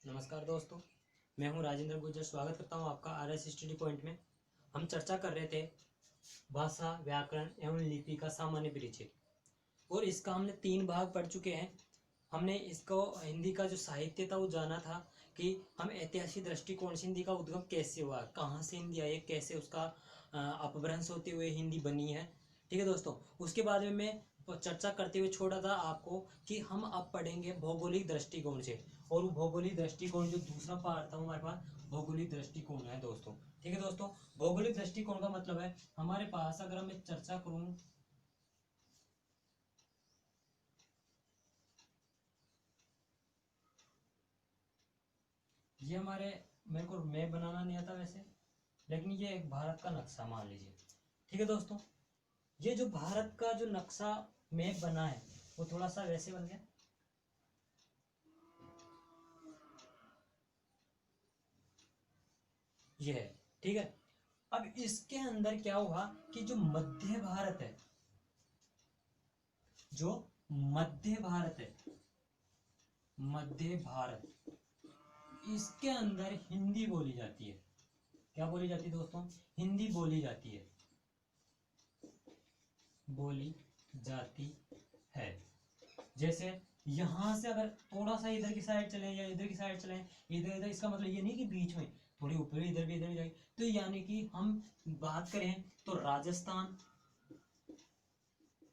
नमस्कार दोस्तों, मैं हूं राजेंद्र गुर्जर। स्वागत करता हूं आपका आरएस स्टडी पॉइंट में। हम चर्चा कर रहे थे भाषा, व्याकरण एवं लिपि का सामान्य परिचय, और इसका हमने 3 भाग पढ़ चुके हैं। हमने इसको हिंदी का जो साहित्य था वो जाना था कि हम ऐतिहासिक दृष्टिकोण से हिंदी का उद्गम कैसे हुआ, कहाँ से हिंदी आई, कैसे उसका अपभ्रंश होते हुए हिंदी बनी है। ठीक है दोस्तों, उसके बाद में मैं चर्चा करते हुए छोड़ा था आपको कि हम अब पढ़ेंगे भौगोलिक दृष्टिकोण से, और वो भौगोलिक दृष्टिकोण जो दूसरा पार्ट था हमारे पास भौगोलिक दृष्टिकोण है दोस्तों। ठीक है दोस्तों, भौगोलिक दृष्टिकोण का मतलब है हमारे पास, अगर मैं चर्चा करूं, ये हमारे, मेरे को मैप बनाना नहीं आता वैसे, लेकिन ये एक भारत का नक्शा मान लीजिए। ठीक है दोस्तों, ये जो भारत का जो नक्शा मैप बना है वो थोड़ा सा वैसे बन गया, ये है। ठीक है, अब इसके अंदर क्या हुआ कि जो मध्य भारत है, जो मध्य भारत है, मध्य भारत, इसके अंदर हिंदी बोली जाती है। क्या बोली जाती है दोस्तों? हिंदी बोली जाती है, बोली जाती है। जैसे यहां से अगर थोड़ा सा इधर की साइड चले या इधर की साइड चले, इधर इधर, इसका मतलब ये नहीं कि बीच में थोड़ी ऊपर इधर भी इधर जाएगी। तो यानी कि हम बात करें तो राजस्थान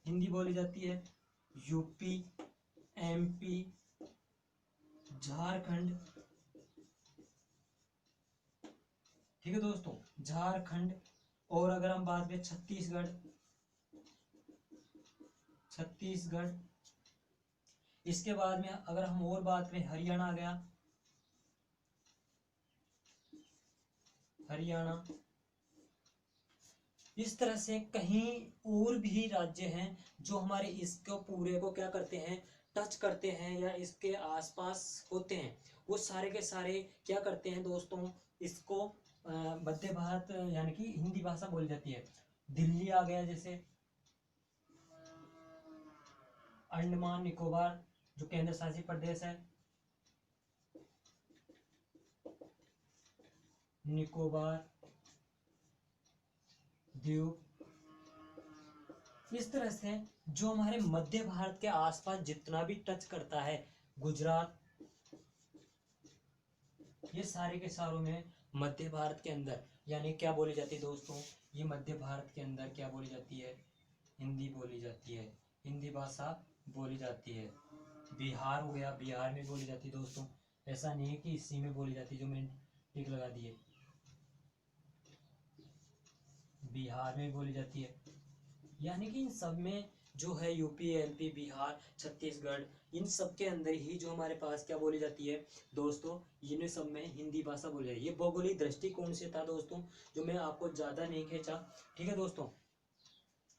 हिंदी बोली जाती है, यूपी, एमपी, झारखंड, ठीक है दोस्तों, झारखंड। और अगर हम बात करें छत्तीसगढ़, छत्तीसगढ़। इसके बाद में अगर हम और बात करें, हरियाणा आ गया, हरियाणा। इस तरह से कहीं और भी राज्य हैं जो हमारे इसको पूरे को क्या करते हैं, टच करते हैं या इसके आसपास होते हैं। वो सारे के सारे क्या करते हैं दोस्तों, इसको मध्य भारत यानी कि हिंदी भाषा बोली जाती है। दिल्ली आ गया, जैसे अंडमान निकोबार जो केंद्र शासित प्रदेश है, निकोबार द्वीप। इस तरह से जो हमारे मध्य भारत के आसपास जितना भी टच करता है, गुजरात, ये सारे के सारों में मध्य भारत के अंदर यानी क्या बोली जाती है दोस्तों, ये मध्य भारत के अंदर क्या बोली जाती है, हिंदी बोली जाती है, हिंदी भाषा बोली जाती है। बिहार हो गया, बिहार में बोली जाती है दोस्तों। ऐसा नहीं है कि इसी में बोली जाती है, जो मैंने टिक लगा दिए, बिहार में बोली जाती है। यानी कि इन सब में जो है यूपी, एमपी, बिहार, छत्तीसगढ़, इन सब के अंदर ही जो हमारे पास क्या बोली जाती है दोस्तों, इन सब में हिंदी भाषा बोली जाती है। ये भौगोलिक दृष्टिकोण से था दोस्तों, जो मैं आपको ज़्यादा नहीं खींचा। ठीक है दोस्तों,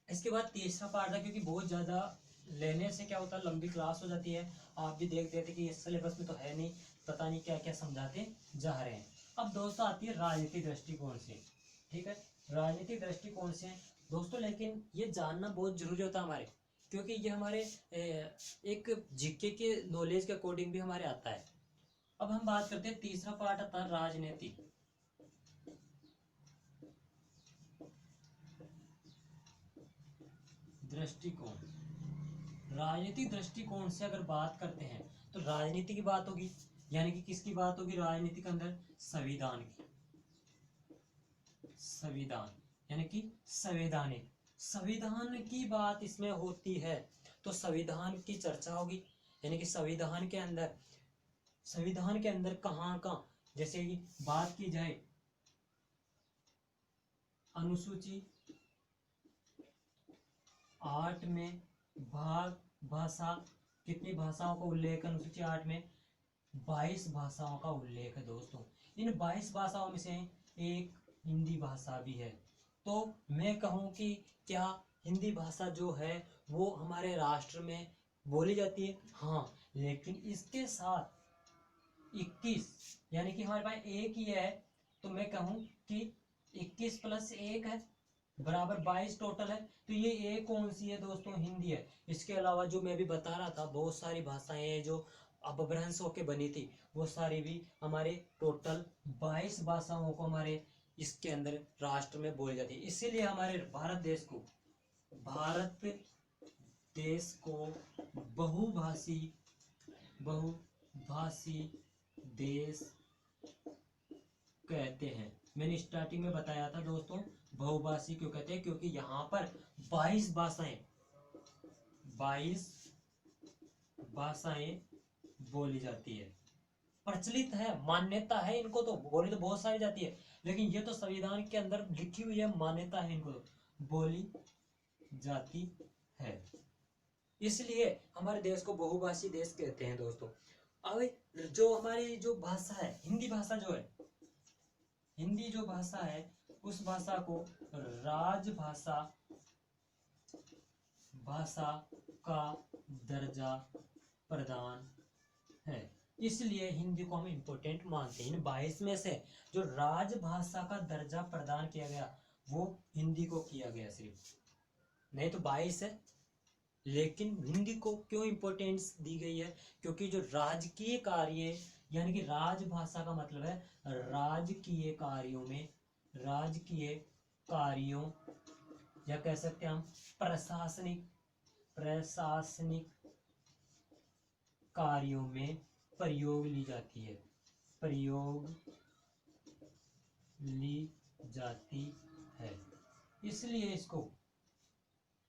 इसके बाद तीसरा पार्ट था, क्योंकि बहुत ज़्यादा लेने से क्या होता है, लंबी क्लास हो जाती है। आप भी देख रहे थे कि इस सिलेबस में तो है नहीं, पता नहीं क्या क्या समझाते जा रहे हैं। अब दोस्तों आती है राजनीतिक दृष्टिकोण से। ठीक है, राजनीतिक दृष्टिकोण से दोस्तों, लेकिन ये जानना बहुत जरूरी होता है हमारे, क्योंकि ये हमारे एक जीके के नॉलेज के अकॉर्डिंग भी हमारे आता है। अब हम बात करते हैं, तीसरा पार्ट आता है राजनीतिक दृष्टिकोण। राजनीतिक दृष्टिकोण से अगर बात करते हैं तो राजनीति की बात होगी, यानी कि किसकी बात होगी राजनीति के अंदर, संविधान की, संविधान यानी कि संवैधानिक, संविधान की बात इसमें होती है। तो संविधान की चर्चा होगी, यानी कि संविधान के अंदर, संविधान के अंदर कहाँ कहाँ, जैसे कि बात की जाए अनुसूची 8 में भाग भाषा, कितनी भाषाओं का उल्लेख है अनुसूची 8 में, 22 भाषाओं का उल्लेख है दोस्तों। इन 22 भाषाओं में से एक हिंदी भाषा भी है। तो मैं कहूँ कि क्या हिंदी भाषा जो है वो हमारे राष्ट्र में बोली जाती है? हाँ, लेकिन इसके साथ 21, यानी कि हमारे पास एक ही है, तो मैं कहूँ कि 21 + 1 है बराबर 22 टोटल है। तो ये एक कौन सी है दोस्तों, हिंदी है। इसके अलावा जो मैं भी बता रहा था, बहुत सारी भाषाएं हैं जो अपभ्रंश होके बनी थी, वो सारी भी हमारे टोटल 22 भाषाओं को हमारे इसके अंदर राष्ट्र में बोली जाती है। इसीलिए हमारे भारत देश को बहुभाषी देश कहते हैं। मैंने स्टार्टिंग में बताया था दोस्तों, बहुभाषी क्यों कहते हैं, क्योंकि यहाँ पर 22 भाषाएं बोली जाती है, प्रचलित है, मान्यता है इनको, तो बोली तो बहुत सारी जाती है, लेकिन ये तो संविधान के अंदर लिखी हुई है, मान्यता है, इनको तो बोली जाती है। इसलिए हमारे देश को बहुभाषी देश कहते हैं दोस्तों। अब जो हमारी जो भाषा है, हिंदी भाषा है, उस भाषा को राजभाषा का दर्जा प्रदान है। इसलिए हिंदी को हम इम्पोर्टेंट मानते हैं। इन 22 में से जो राजभाषा का दर्जा प्रदान किया गया वो हिंदी को किया गया, सिर्फ, नहीं तो 22 है, लेकिन हिंदी को क्यों इम्पोर्टेंस दी गई है, क्योंकि जो राजकीय कार्य, यानी कि राजभाषा का मतलब है राजकीय कार्यों या कह सकते हैं हम प्रशासनिक कार्यों में प्रयोग ली जाती है।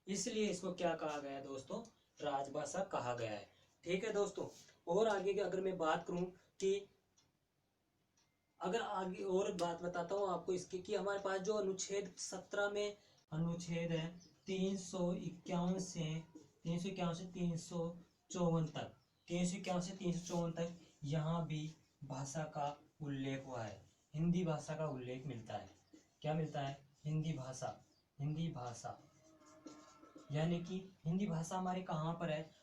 इसलिए इसको क्या कहा गया है दोस्तों, राजभाषा कहा गया है। ठीक है दोस्तों। और आगे की अगर मैं बात करूं कि अगर आगे और बात बताता हूं आपको इसकी, कि हमारे पास जो अनुच्छेद 17 में अनुच्छेद है 351 से 354 तक यहाँ भी भाषा का उल्लेख हुआ है, हिंदी भाषा का उल्लेख मिलता है। क्या मिलता है? हिंदी भाषा, यानी कि हिंदी भाषा हमारे कहाँ पर है?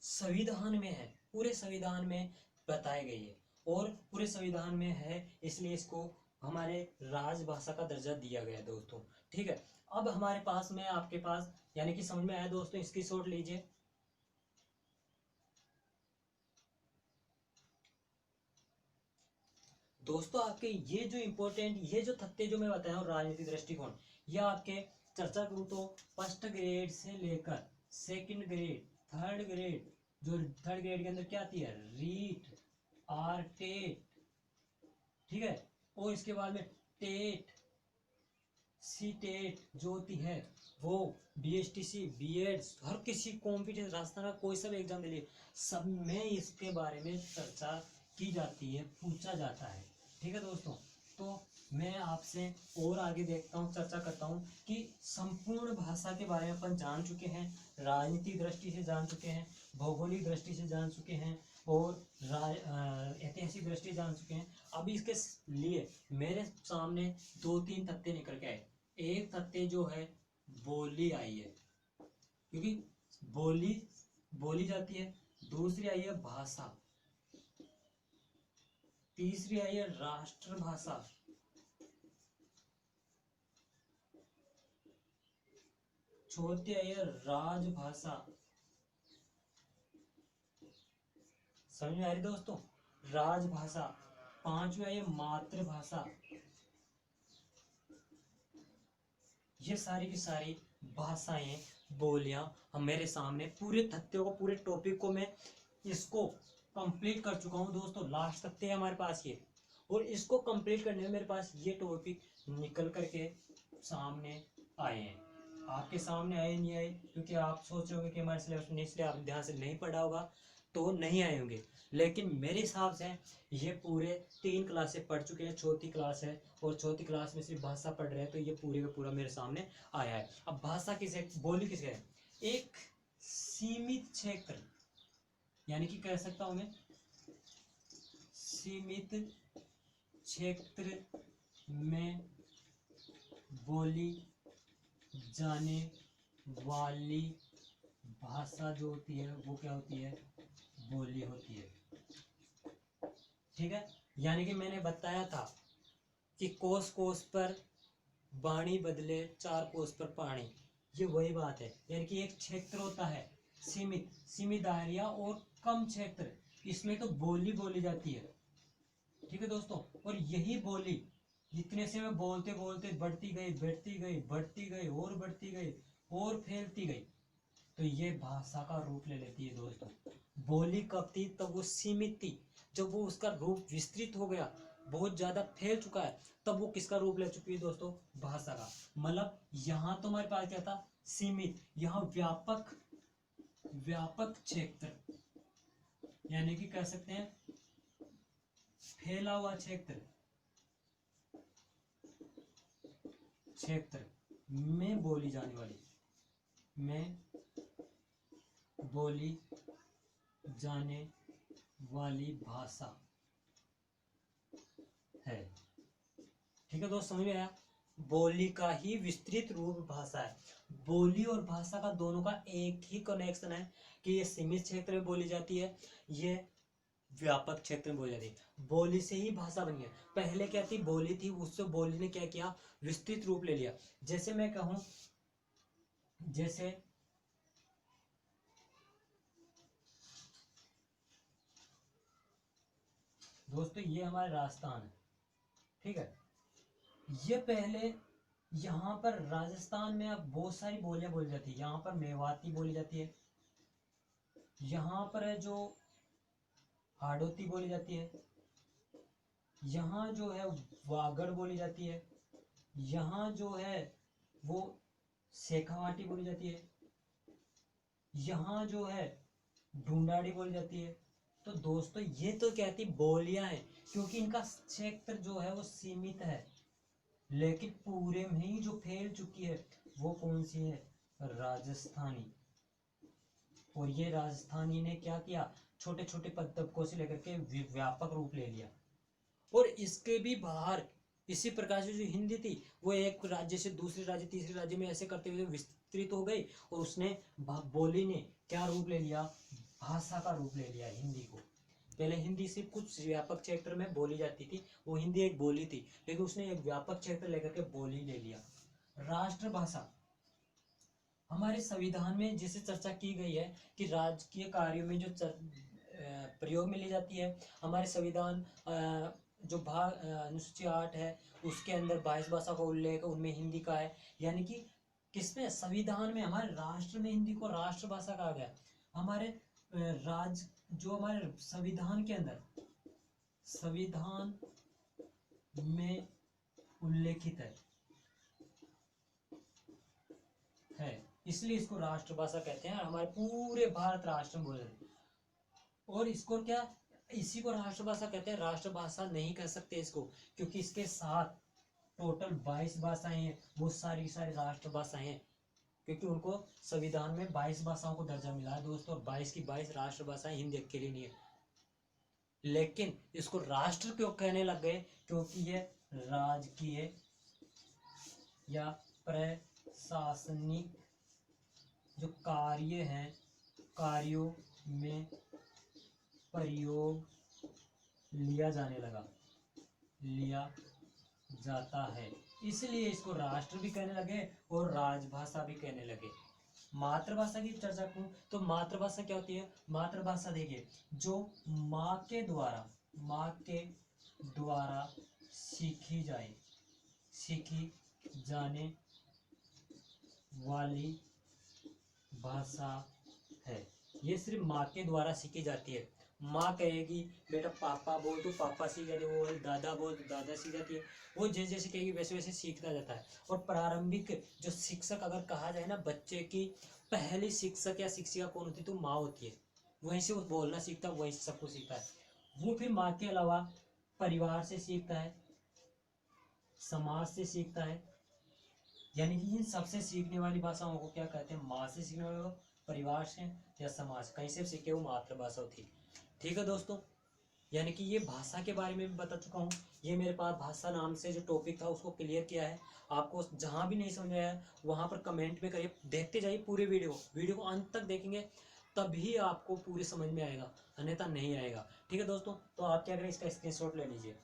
संविधान में है, पूरे संविधान में बताई गई है, और पूरे संविधान में है, इसलिए इसको हमारे राजभाषा का दर्जा दिया गया है दोस्तों। ठीक है। अब हमारे पास में, आपके पास, यानी कि समझ में आया दोस्तों, इसकी शॉट लीजिए। दोस्तों आपके ये जो इम्पोर्टेंट, ये जो तथ्य जो मैं बताया हूँ, राजनीतिक दृष्टिकोण, यह आपके चर्चा करूँ तो फर्स्ट ग्रेड से लेकर सेकंड ग्रेड, थर्ड ग्रेड, जो थर्ड ग्रेड के अंदर क्या आती है? रीट, आर टेट, ठीक है, और इसके बाद में टेट, सी टेट जो होती है वो, बीएसटीसी, बीएड, हर किसी कॉम्पिटिशन, राजस्थान का कोई सा भी एग्जाम दे लिए, सब में इसके बारे में चर्चा की जाती है, पूछा जाता है। ठीक है दोस्तों। तो मैं आपसे और आगे देखता हूँ, चर्चा करता हूँ कि संपूर्ण भाषा के बारे में अपन जान चुके हैं, राजनीतिक दृष्टि से जान चुके हैं, भौगोलिक दृष्टि से जान चुके हैं, और ऐतिहासिक दृष्टि से जान चुके हैं। अभी इसके लिए मेरे सामने 2-3 तथ्य निकल के आए। एक तथ्य जो है, बोली आई है, क्योंकि बोली जाती है। दूसरी आई है भाषा, तीसरी आई है राष्ट्रभाषा, चौथी आई है राजभाषा। समझ में आ रही दोस्तों? राजभाषा। पांचवी आई है मातृभाषा। ये सारी की सारी भाषाएं, बोलियां हम मेरे सामने, पूरे तथ्यों को, पूरे टॉपिक को मैं इसको कंप्लीट कर चुका हूं दोस्तों। लास्ट तथ्य है हमारे पास ये, और इसको कंप्लीट करने में मेरे पास ये टॉपिक निकल करके सामने आए हैं। आपके सामने आए नहीं आए, क्योंकि आप सोच रहे होंगे कि हमारे सिलेबस में, इसलिए आप ध्यान से नहीं पढ़ा होगा, तो नहीं आए होंगे। लेकिन मेरे हिसाब से ये पूरे 3 क्लासें पढ़ चुके हैं, चौथी क्लास है, और चौथी क्लास में सिर्फ भाषा पढ़ रहे हैं, तो ये पूरे का पूरा मेरे सामने आया है। अब भाषा किसे, बोली किसे है? एक सीमित क्षेत्र, यानी कि कह सकता हूं मैं, सीमित क्षेत्र में बोली जाने वाली भाषा जो होती है वो क्या होती है? बोली होती है। ठीक है। यानी कि मैंने बताया था कि कोस कोस पर वाणी बदले, 4 कोस पर पानी, ये वही बात है। यानी कि एक क्षेत्र होता है सीमित दायरा और कम क्षेत्र, इसमें तो बोली बोली जाती है। ठीक है दोस्तों, और यही बोली जितने से में बोलते बोलते बढ़ती गई बढ़ती गई बढ़ती गई और बढ़ती गई और फैलती गई, तो ये भाषा का रूप ले लेती है दोस्तों। बोली कब थी? तब वो सीमित थी। जब वो उसका रूप विस्तृत हो गया, बहुत ज्यादा फैल चुका है, तब वो किसका रूप ले चुकी है दोस्तों? भाषा का। मतलब यहाँ तो हमारे पास क्या था? सीमित। यहाँ व्यापक, व्यापक क्षेत्र, यानी कि कह सकते हैं फैला हुआ क्षेत्र, क्षेत्र में बोली जाने वाली, में बोली जाने वाली भाषा है। ठीक है दोस्त, समझ में आया? बोली का ही विस्तृत रूप भाषा है। बोली और भाषा का दोनों का एक ही कनेक्शन है कि ये सीमित क्षेत्र में बोली जाती है, ये व्यापक क्षेत्र में बोली जाती है। बोली से ही भाषा बनी है। पहले क्या थी? बोली थी, उससे बोली ने क्या किया? विस्तृत रूप ले लिया। जैसे मैं कहूं, जैसे दोस्तों ये हमारा राजस्थान है, ठीक है। ये पहले यहाँ पर राजस्थान में अब बहुत सारी बोलियां बोली जाती है। यहाँ पर मेवाती बोली जाती है, यहाँ पर है जो हाड़ौती बोली जाती है, यहाँ जो है वागड़ बोली जाती है, यहाँ जो है वो शेखावाटी बोली जाती है, यहाँ जो है ढूंढाड़ी बोली जाती है। तो दोस्तों ये तो कहती बोलियां हैं, क्योंकि इनका क्षेत्र जो है वो सीमित है, लेकिन पूरे में ही जो फैल चुकी है वो कौन सी है? राजस्थानी। और ये राजस्थानी ने क्या किया? छोटे छोटे पदतबकों से लेकर के व्यापक रूप ले लिया। और इसके भी बाहर इसी प्रकार से जो हिंदी थी वो एक राज्य से दूसरे राज्य, तीसरे राज्य में ऐसे करते हुए विस्तृत हो गई, और उसने बोली ने क्या रूप ले लिया? भाषा का रूप ले लिया हिंदी को। पहले हिंदी सिर्फ कुछ व्यापक क्षेत्र में बोली जाती थी, वो हिंदी एक बोली थी, लेकिन उसने एक व्यापक क्षेत्र लेकर के बोली ले लिया। राष्ट्रभाषा हमारे संविधान में जिसे चर्चा की गई है कि राजकीय कार्यों में जो प्रयोग में ली जाती है। हमारे संविधान जो भाग अनुसूची 8 है उसके अंदर 22 भाषा का उल्लेख है, उनमें हिंदी का है। यानी कि किसमें? संविधान में, हमारे राष्ट्र में हिंदी को राष्ट्रभाषा कहा गया। हमारे राज जो हमारे संविधान के अंदर, संविधान में उल्लेखित है, इसलिए इसको राष्ट्रभाषा कहते हैं। हमारे पूरे भारत राष्ट्र में बोले, और इसको क्या, इसी को राष्ट्रभाषा कहते हैं। राष्ट्रभाषा नहीं कह सकते इसको, क्योंकि इसके साथ टोटल 22 भाषाएं हैं, वो सारी सारी राष्ट्रभाषाएं हैं, क्योंकि उनको संविधान में 22 भाषाओं को दर्जा मिला है दोस्तों, और 22 की 22 राष्ट्रभाषाएं, हिंदी अकेली नहीं है। लेकिन इसको राष्ट्र क्यों कहने लग गए? क्योंकि ये राजकीय या प्रशासनिक जो कार्य हैं, कार्यों में प्रयोग लिया जाने लगा, लिया जाता है, इसलिए इसको राष्ट्र भी कहने लगे और राजभाषा भी कहने लगे। मातृभाषा की चर्चा करूं तो मातृभाषा क्या होती है? मातृभाषा देखिए, जो माँ के द्वारा, माँ के द्वारा सीखी जाए, सीखी जाने वाली भाषा है। ये सिर्फ माँ के द्वारा सीखी जाती है। माँ कहेगी बेटा पापा बोल, तो पापा सीख जाती है, वो दादा बोल तो दादा सीख जाती है। वो जैसे जैसे कहेगी वैसे वैसे सीखता जाता है। और प्रारंभिक जो शिक्षक अगर कहा जाए ना, बच्चे की पहली शिक्षक या शिक्षिका कौन होती है? तो माँ होती है। वहीं से वो बोलना सीखता है, वहीं से सब कुछ सीखता है। वो फिर माँ के अलावा परिवार से सीखता है, समाज से सीखता है। यानी कि इन सबसे सीखने वाली भाषाओं को क्या कहते हैं? माँ से सीखने वाले, परिवार से या समाज, कहीं से सीखे वो मातृभाषा होती है। ठीक है दोस्तों, यानी कि ये भाषा के बारे में भी बता चुका हूँ। ये मेरे पास भाषा नाम से जो टॉपिक था उसको क्लियर किया है। आपको जहाँ भी नहीं समझ आया वहाँ पर कमेंट में करिए, देखते जाइए पूरे वीडियो को अंत तक देखेंगे, तभी आपको पूरी समझ में आएगा, अन्यथा नहीं आएगा। ठीक है दोस्तों, तो आप क्या करें, इसका स्क्रीनशॉट ले लीजिए।